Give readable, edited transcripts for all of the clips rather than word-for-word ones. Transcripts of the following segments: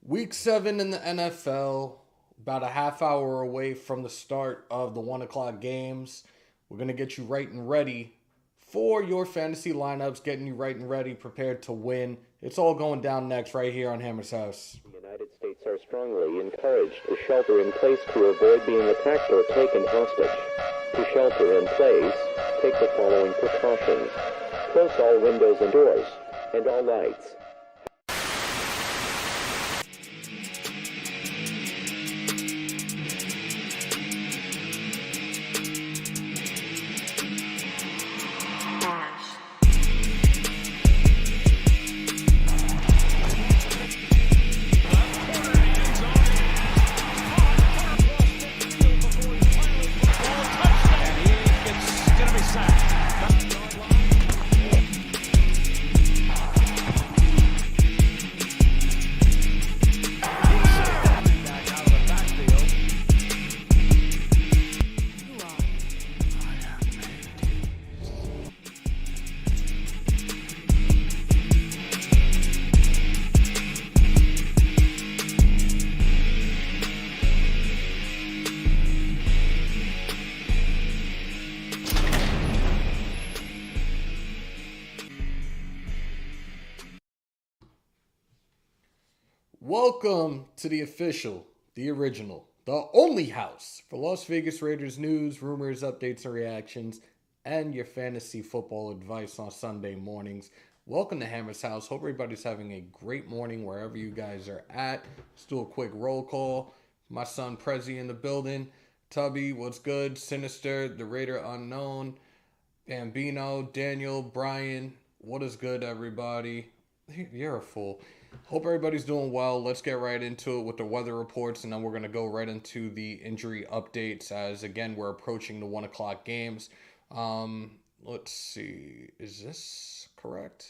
Week 7 in the NFL, about a half hour away from the start of the 1 o'clock games. We're going to get you right and ready for your fantasy lineups, getting you right and ready, prepared to win. It's all going down next right here on Hammers.House. The United States are strongly encouraged to shelter in place to avoid being attacked or taken hostage. To shelter in place, take the following precautions. Close all windows and doors, and all lights. Welcome to the official, the original, the only house for Las Vegas Raiders news, rumors, updates, and reactions, and your fantasy football advice on Sunday mornings. Welcome to Hammers.House. Hope everybody's having a great morning wherever you guys are at. Let's do a quick roll call. My son Prezi in the building. Tubby, what's good? Sinister, the Raider Unknown. Bambino, Daniel, Brian, what is good, everybody? You're a fool. Hope everybody's doing well. Let's get right into it with the weather reports, and then we're going to go right into the injury updates as, again, we're approaching the 1 o'clock games. Let's see. Is this correct?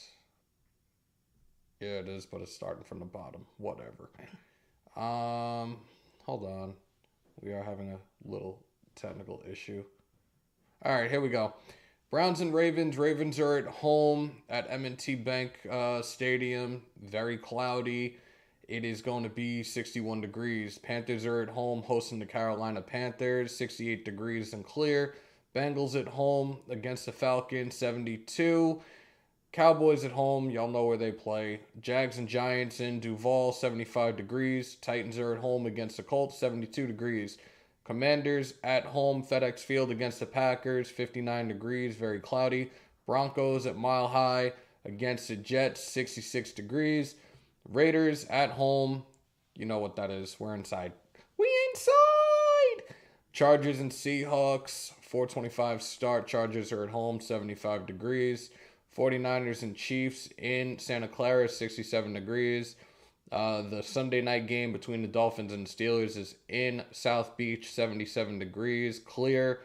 Yeah, it is, but it's starting from the bottom. Whatever. Hold on. We are having a little technical issue. All right, here we go. Browns and Ravens. Ravens are at home at M&T Bank Stadium. Very cloudy. It is going to be 61 degrees. Panthers are at home hosting the Carolina Panthers. 68 degrees and clear. Bengals at home against the Falcons. 72. Cowboys at home. Y'all know where they play. Jags and Giants in Duval. 75 degrees. Titans are at home against the Colts. 72 degrees. Commanders at home, FedEx Field against the Packers, 59 degrees, very cloudy. Broncos at Mile High against the Jets, 66 degrees. Raiders at home, you know what that is, we're inside. We inside! Chargers and Seahawks, 4:25 start. Chargers are at home, 75 degrees. 49ers and Chiefs in Santa Clara, 67 degrees. The Sunday night game between the Dolphins and the Steelers is in South Beach, 77 degrees, clear.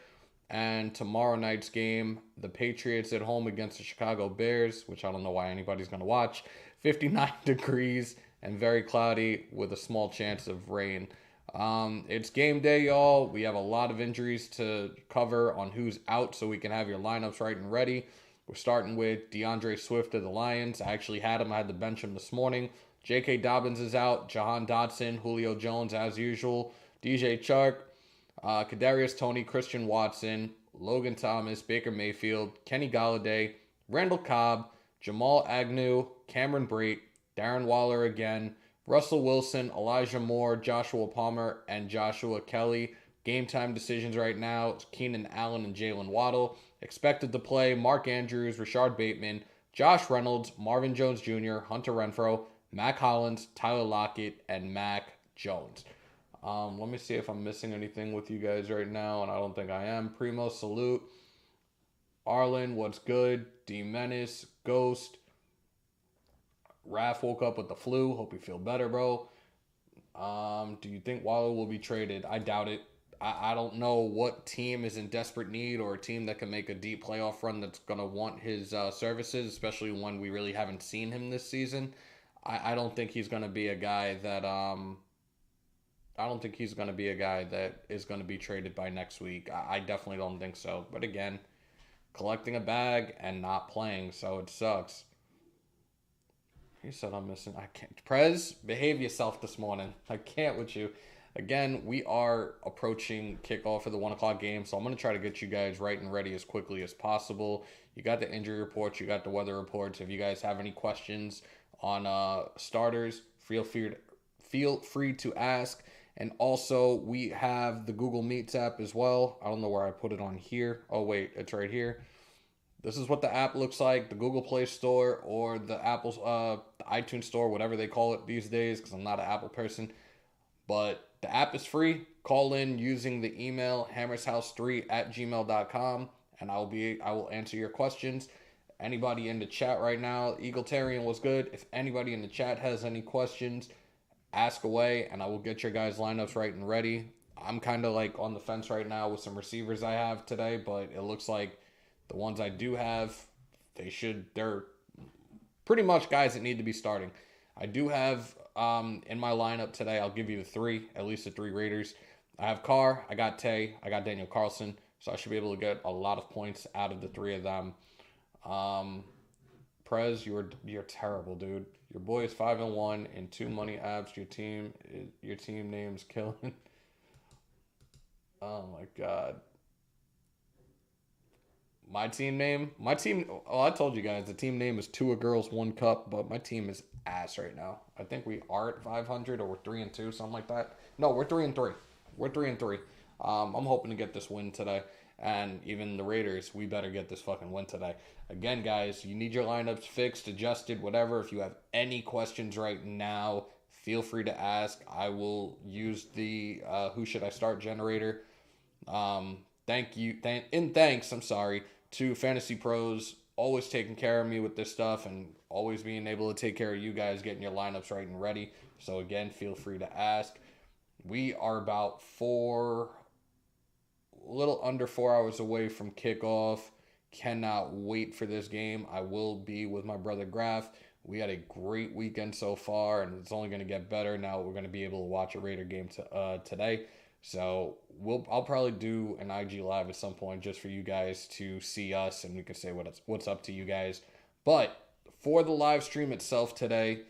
And tomorrow night's game, the Patriots at home against the Chicago Bears, which I don't know why anybody's going to watch, 59 degrees and very cloudy with a small chance of rain. It's game day, y'all. We have a lot of injuries to cover on who's out so we can have your lineups right and ready. We're starting with DeAndre Swift of the Lions. I actually had him. I had to bench him this morning. J.K. Dobbins is out. Jahan Dotson, Julio Jones as usual. DJ Chark, Kadarius Toney, Christian Watson, Logan Thomas, Baker Mayfield, Kenny Galladay, Randall Cobb, Jamal Agnew, Cameron Brate, Darren Waller again, Russell Wilson, Elijah Moore, Joshua Palmer, and Joshua Kelly. Game time decisions right now. It's Keenan Allen and Jalen Waddle. Expected to play Mark Andrews, Rashard Bateman, Josh Reynolds, Marvin Jones Jr., Hunter Renfrow, Mac Hollins, Tyler Lockett, and Mac Jones. Let me see if I'm missing anything with you guys right now, and I don't think I am. Primo, salute. Arlen, what's good? D Menace, Ghost. Raph woke up with the flu. Hope you feel better, bro. Do you think Waller will be traded? I doubt it. I don't know what team is in desperate need or a team that can make a deep playoff run that's going to want his services, especially when we really haven't seen him this season. I don't think he's going to be a guy that is going to be traded by next week. I definitely don't think so. But again, collecting a bag and not playing, so it sucks. He said I'm missing. I can't. Prez, behave yourself this morning. I can't with you. Again, we are approaching kickoff for the 1 o'clock game, so I'm going to try to get you guys right and ready as quickly as possible. You got the injury reports, you got the weather reports. If you guys have any questions on starters, feel free to ask. And also, we have the Google Meets app as well. I don't know where I put it on here. Oh, wait, it's right here. This is what the app looks like, the Google Play Store or the the iTunes Store, whatever they call it these days, because I'm not an Apple person. But the app is free. Call in using the email hammershouse3@gmail.com, and I will answer your questions. Anybody in the chat right now, Eagletarian was good. If anybody in the chat has any questions, ask away, and I will get your guys' lineups right and ready. I'm kind of like on the fence right now with some receivers I have today, but it looks like the ones I do have, they're pretty much guys that need to be starting. I do have in my lineup today, I'll give you at least the three Raiders. I have Carr, I got Tay, I got Daniel Carlson, so I should be able to get a lot of points out of the three of them. Prez, you're terrible, dude. Your boy is 5-1 in 2 money apps. Your team name's killing. Oh my god. I told you guys, the team name is 2 Girls, 1 Cup, but my team is ass right now. I think we are at 500 or we're 3-2, something like that. No, we're 3-3. We're 3-3. I'm hoping to get this win today. And even the Raiders, we better get this fucking win today. Again, guys, you need your lineups fixed, adjusted, whatever. If you have any questions right now, feel free to ask. I will use the who should I start generator. Thanks to Fantasy Pros, always taking care of me with this stuff and always being able to take care of you guys, getting your lineups right and ready. So again, feel free to ask. We are about a little under 4 hours away from kickoff. Cannot wait for this game. I will be with my brother Graf. We had a great weekend so far, and it's only going to get better now. We're going to be able to watch a Raider game today. So I'll probably do an IG live at some point just for you guys to see us, and we can say what's up to you guys. But for the live stream itself today,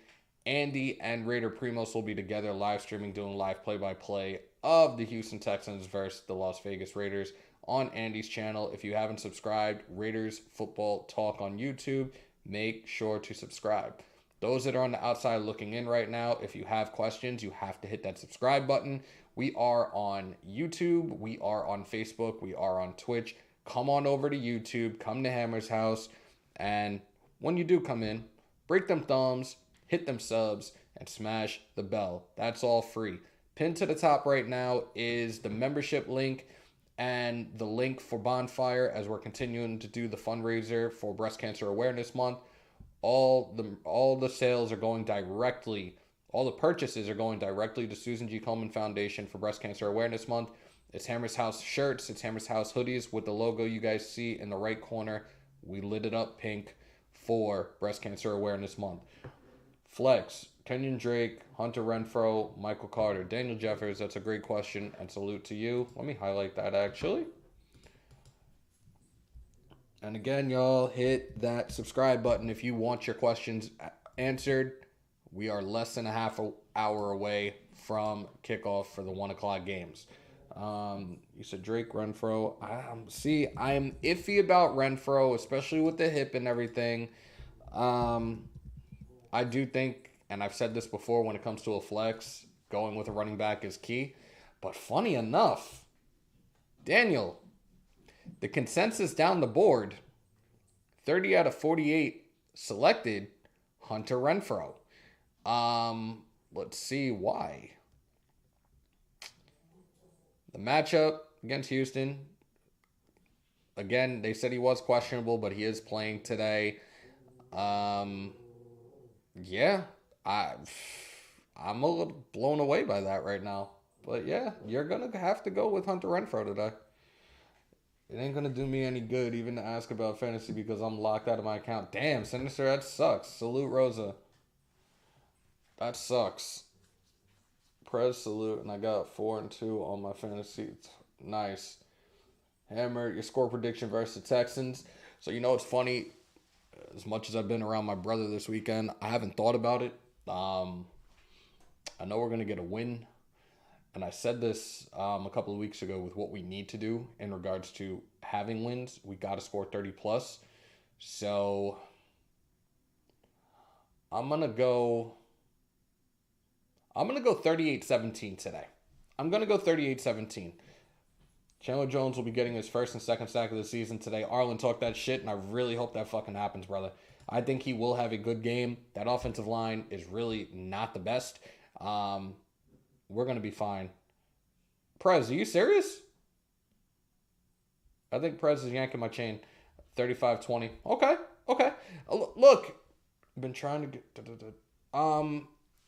Andy and Raider Primos will be together live streaming, doing live play-by-play of the Houston Texans versus the Las Vegas Raiders on Andy's channel. If you haven't subscribed, Raiders Football Talk on YouTube, make sure to subscribe. Those that are on the outside looking in right now, if you have questions, you have to hit that subscribe button. We are on YouTube. We are on Facebook. We are on Twitch. Come on over to YouTube. Come to Hammers House. And when you do come in, break them thumbs, hit them subs, and smash the bell. That's all free. Pinned to the top right now is the membership link and the link for Bonfire as we're continuing to do the fundraiser for Breast Cancer Awareness Month. All the sales are going directly, all the purchases are going directly to Susan G Komen Foundation for Breast Cancer Awareness Month. It's Hammers House shirts, it's Hammers House hoodies with the logo you guys see in the right corner. We lit it up pink for Breast Cancer Awareness Month. Flex, Kenyon Drake, Hunter Renfrow, Michael Carter, Daniel Jeffers, that's a great question, and salute to you. Let me highlight that actually. And again, y'all, hit that subscribe button if you want your questions answered. We are less than a half hour away from kickoff for the 1 o'clock games. You said Drake, Renfrow. I am iffy about Renfrow, especially with the hip and everything. I do think, and I've said this before, when it comes to a flex, going with a running back is key. But funny enough, Daniel, the consensus down the board, 30 out of 48 selected Hunter Renfrow. Let's see why. The matchup against Houston, again, they said he was questionable, but he is playing today. Yeah, I'm a little blown away by that right now. But yeah, you're going to have to go with Hunter Renfrow today. It ain't going to do me any good even to ask about fantasy because I'm locked out of my account. Damn, Sinister, that sucks. Salute, Rosa. That sucks. Prez, salute, and I got 4-2 on my fantasy. Nice. Hammer, your score prediction versus the Texans. So, you know, it's funny. as much as I've been around my brother this weekend, I haven't thought about it. I know we're going to get a win. And I said this a couple of weeks ago with what we need to do in regards to having wins. We got to score 30 plus. So I'm going to go 38-17 today. I'm going to go 38-17. Chandler Jones will be getting his first and second sack of the season today. Arlen talked that shit, and I really hope that fucking happens, brother. I think he will have a good game. That offensive line is really not the best. We're going to be fine. Prez, are you serious? I think Prez is yanking my chain. 35-20. Okay. Look, I've been trying to get...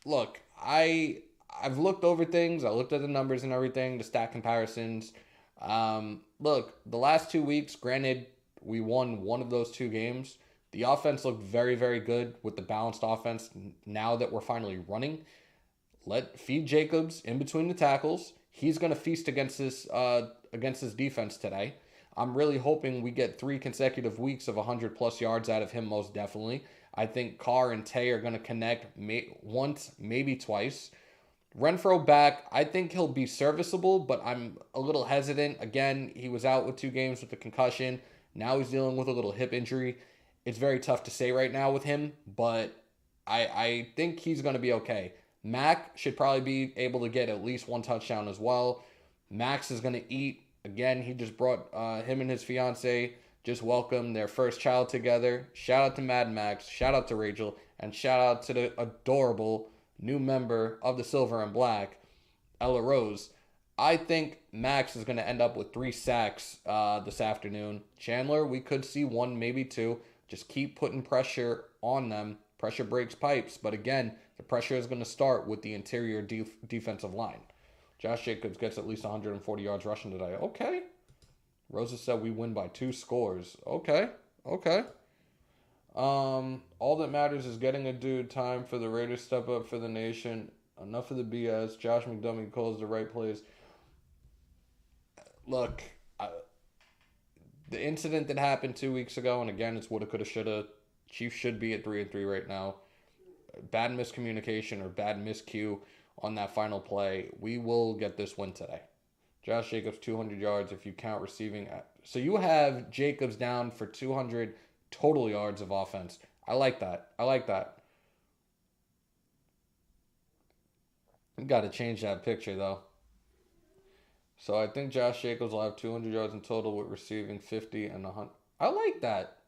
Look, I've looked over things. I looked at the numbers and everything, the stat comparisons. Look, the last 2 weeks, granted, we won one of those 2 games. The offense looked very, very good with the balanced offense. Now that we're finally running, feed Jacobs in between the tackles. He's going to feast against this defense today. I'm really hoping we get 3 consecutive weeks of 100-plus yards out of him, most definitely. I think Carr and Tay are going to connect once, maybe twice. Renfro back, I think he'll be serviceable, but I'm a little hesitant. Again, he was out with 2 games with a concussion. Now he's dealing with a little hip injury. It's very tough to say right now with him, but I think he's going to be okay. Mac should probably be able to get at least 1 touchdown as well. Max is going to eat. Again, he just brought him and his fiance, just welcomed their first child together. Shout out to Mad Max. Shout out to Rachel. And shout out to the adorable new member of the Silver and Black, Ella Rose. I think Max is going to end up with 3 sacks this afternoon. Chandler, we could see 1, maybe 2. Just keep putting pressure on them. Pressure breaks pipes. But again, the pressure is going to start with the interior defensive line. Josh Jacobs gets at least 140 yards rushing today. Okay. Rosa said we win by 2 scores. Okay. All that matters is getting a dude time for the Raiders step up for the nation. Enough of the BS. Josh McDummy calls the right plays. Look, the incident that happened 2 weeks ago, and again, it's woulda, coulda, shoulda. Chiefs should be at 3-3 right now. Bad miscommunication or bad miscue on that final play. We will get this win today. Josh Jacobs, 200 yards if you count receiving. So you have Jacobs down for 200 total yards of offense. I like that. You got to change that picture, though. So I think Josh Jacobs will have 200 yards in total with receiving 50 and 100. I like that.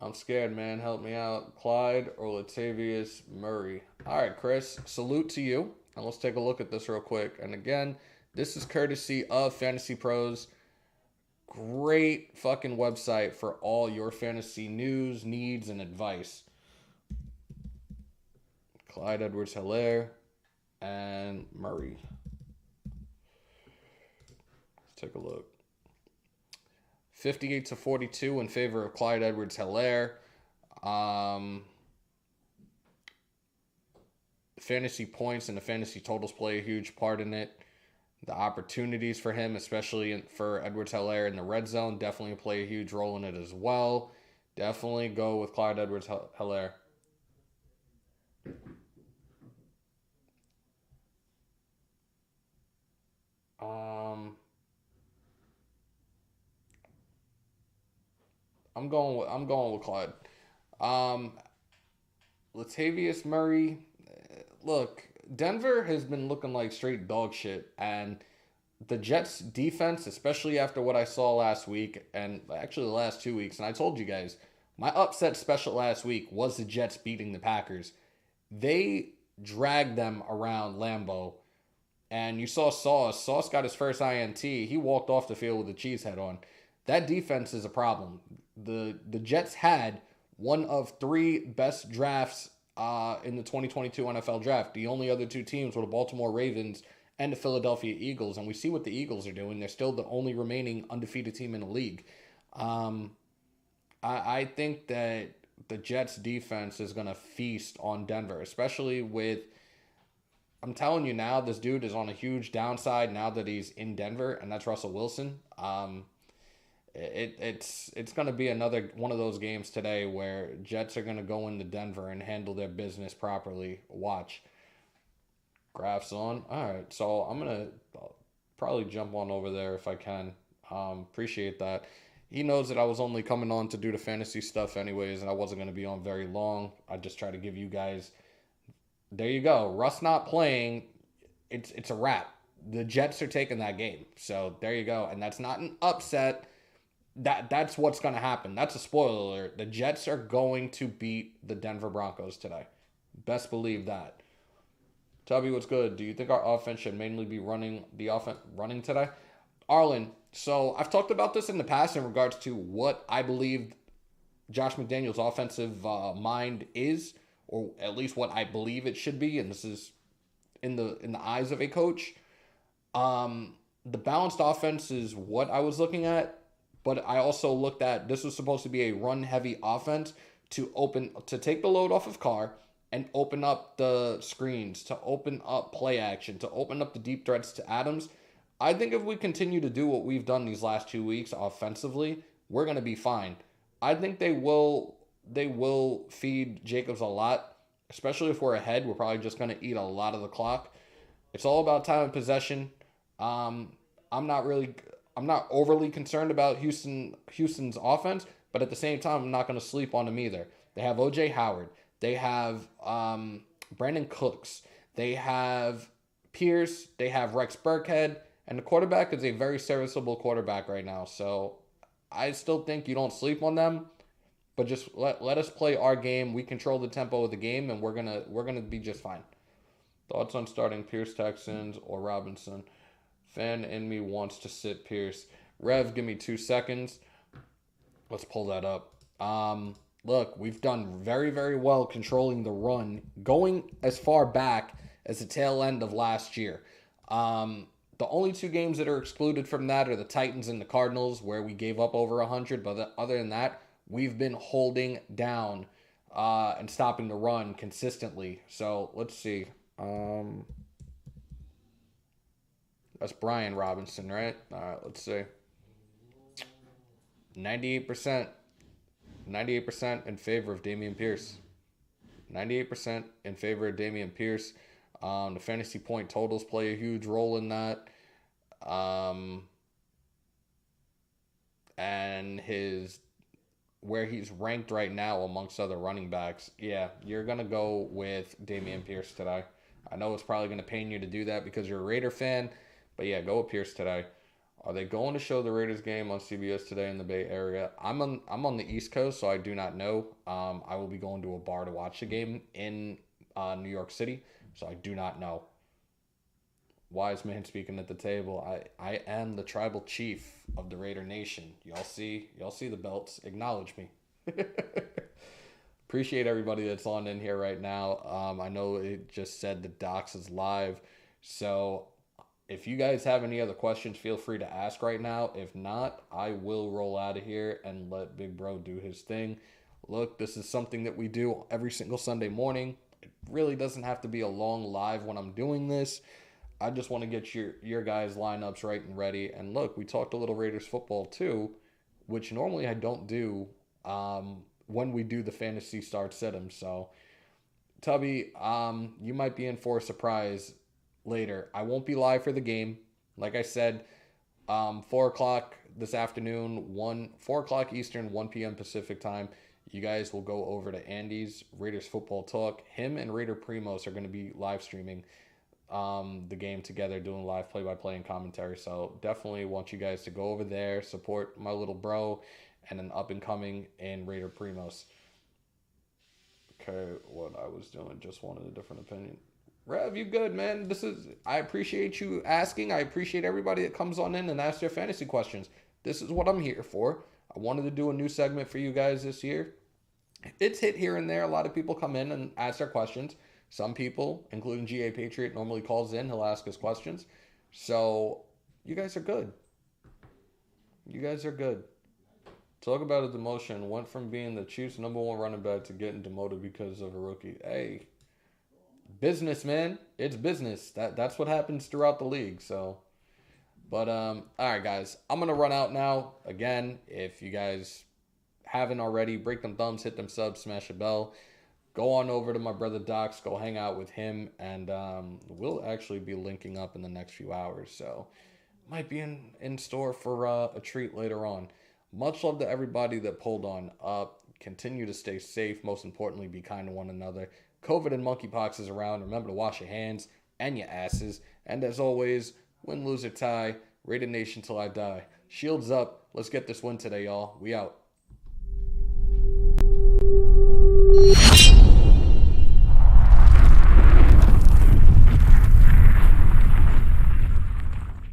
I'm scared, man. Help me out. Clyde or Latavius Murray. All right, Chris. Salute to you. And let's take a look at this real quick. And again, this is courtesy of Fantasy Pros. Great fucking website for all your fantasy news, needs, and advice. Clyde Edwards-Helaire and Murray. Let's take a look. 58-42 in favor of Clyde Edwards-Helaire. Fantasy points and the fantasy totals play a huge part in it. The opportunities for him, especially for Edwards-Helaire in the red zone, definitely play a huge role in it as well. Definitely go with Clyde Edwards-Helaire. I'm going with Clyde. Latavius Murray. Look, Denver has been looking like straight dog shit, and the Jets defense, especially after what I saw last week, and actually the last 2 weeks, and I told you guys, my upset special last week was the Jets beating the Packers. They dragged them around Lambeau, and you saw Sauce. Sauce got his first INT. He walked off the field with a cheese head on. That defense is a problem. The Jets had one of 3 best drafts in the 2022 NFL draft. The only other 2 teams were the Baltimore Ravens and the Philadelphia Eagles, and we see what the Eagles are doing. They're still the only remaining undefeated team in the league. I think that the Jets defense is going to feast on Denver, especially with, I'm telling you now, this dude is on a huge downside now that he's in Denver, and that's Russell Wilson. It's going to be another one of those games today where Jets are going to go into Denver and handle their business properly. Watch. Graphs on. All right, so I'm going to probably jump on over there if I can. Appreciate that. He knows that I was only coming on to do the fantasy stuff anyways, and I wasn't going to be on very long. I just try to give you guys. There you go. Russ not playing. It's a wrap. The Jets are taking that game. So there you go. And that's not an upset. That's what's going to happen. That's a spoiler alert. The Jets are going to beat the Denver Broncos today. Best believe that. Tubby, what's good? Do you think our offense should mainly be running today? Arlen, so I've talked about this in the past in regards to what I believe Josh McDaniels' offensive mind is, or at least what I believe it should be, and this is in the eyes of a coach. The balanced offense is what I was looking at, but I also looked at this was supposed to be a run-heavy offense to take the load off of Carr and open up the screens, to open up play action, to open up the deep threats to Adams. I think if we continue to do what we've done these last 2 weeks offensively, we're going to be fine. I think they will feed Jacobs a lot, especially if we're ahead. We're probably just going to eat a lot of the clock. It's all about time and possession. I'm not overly concerned about Houston's offense, but at the same time, I'm not going to sleep on them either. They have O.J. Howard. They have Brandon Cooks. They have Pierce. They have Rex Burkhead. And the quarterback is a very serviceable quarterback right now. So I still think you don't sleep on them. But just let us play our game. We control the tempo of the game, and we're gonna be just fine. Thoughts on starting Pierce Texans or Robinson? Fan in me wants to sit Pierce. Rev, give me 2 seconds. Let's pull that up. Look, we've done very, very well controlling the run, going as far back as the tail end of last year. The only 2 games that are excluded from that are the Titans and the Cardinals, where we gave up over 100. But other than that, we've been holding down and stopping the run consistently. So let's see. That's Brian Robinson, right? All right, let's see. 98% in favor of Dameon Pierce. 98% in favor of Dameon Pierce. The fantasy point totals play a huge role in that. And where he's ranked right now amongst other running backs. Yeah, you're going to go with Dameon Pierce today. I know it's probably going to pain you to do that because you're a Raider fan. But yeah, go with Pierce today. Are they going to show the Raiders game on CBS today in the Bay Area? I'm on the East Coast, so I do not know. I will be going to a bar to watch the game in New York City, so I do not know. Wise man speaking at the table. I am the tribal chief of the Raider Nation. Y'all see the belts. Acknowledge me. Appreciate everybody that's on in here right now. I know it just said the docs is live, so if you guys have any other questions, feel free to ask right now. If not, I will roll out of here and let Big Bro do his thing. Look, this is something that we do every single Sunday morning. It really doesn't have to be a long live when I'm doing this. I just want to get your guys' lineups right and ready. And look, we talked a little Raiders football too, which normally I don't do when we do the fantasy start sit-em. So, Tubby, you might be in for a surprise later. I won't be live for the game. Like I said, 4 o'clock this afternoon, 4 o'clock Eastern, 1 p.m. Pacific time. You guys will go over to Andy's Raiders Football Talk. Him and Raider Primos are going to be live streaming the game together, doing live play-by-play and commentary. So definitely want you guys to go over there, support my little bro, and an up-and-coming in Raider Primos. Okay, what I was doing, just wanted a different opinion. Rev, you good, man. I appreciate you asking. I appreciate everybody that comes on in and asks their fantasy questions. This is what I'm here for. I wanted to do a new segment for you guys this year. It's hit here and there. A lot of people come in and ask their questions. Some people, including GA Patriot, normally calls in. He'll ask us questions. So, you guys are good. You guys are good. Talk about a demotion. Went from being the Chiefs' #1 running back to getting demoted because of a rookie. Hey, business, man. It's business. That's what happens throughout the league. So, But all right, guys, I'm gonna run out now. Again, if you guys haven't already, break them thumbs, hit them subs, smash a bell. Go on over to my brother Doc's, go hang out with him, and we'll actually be linking up in the next few hours. So might be in store for a treat later on. Much love to everybody that pulled on up. Continue to stay safe. Most importantly, be kind to one another. COVID and monkeypox is around. Remember to wash your hands and your asses. And as always, win, lose, or tie, Raider Nation till I die. Shields up. Let's get this win today, y'all. We out.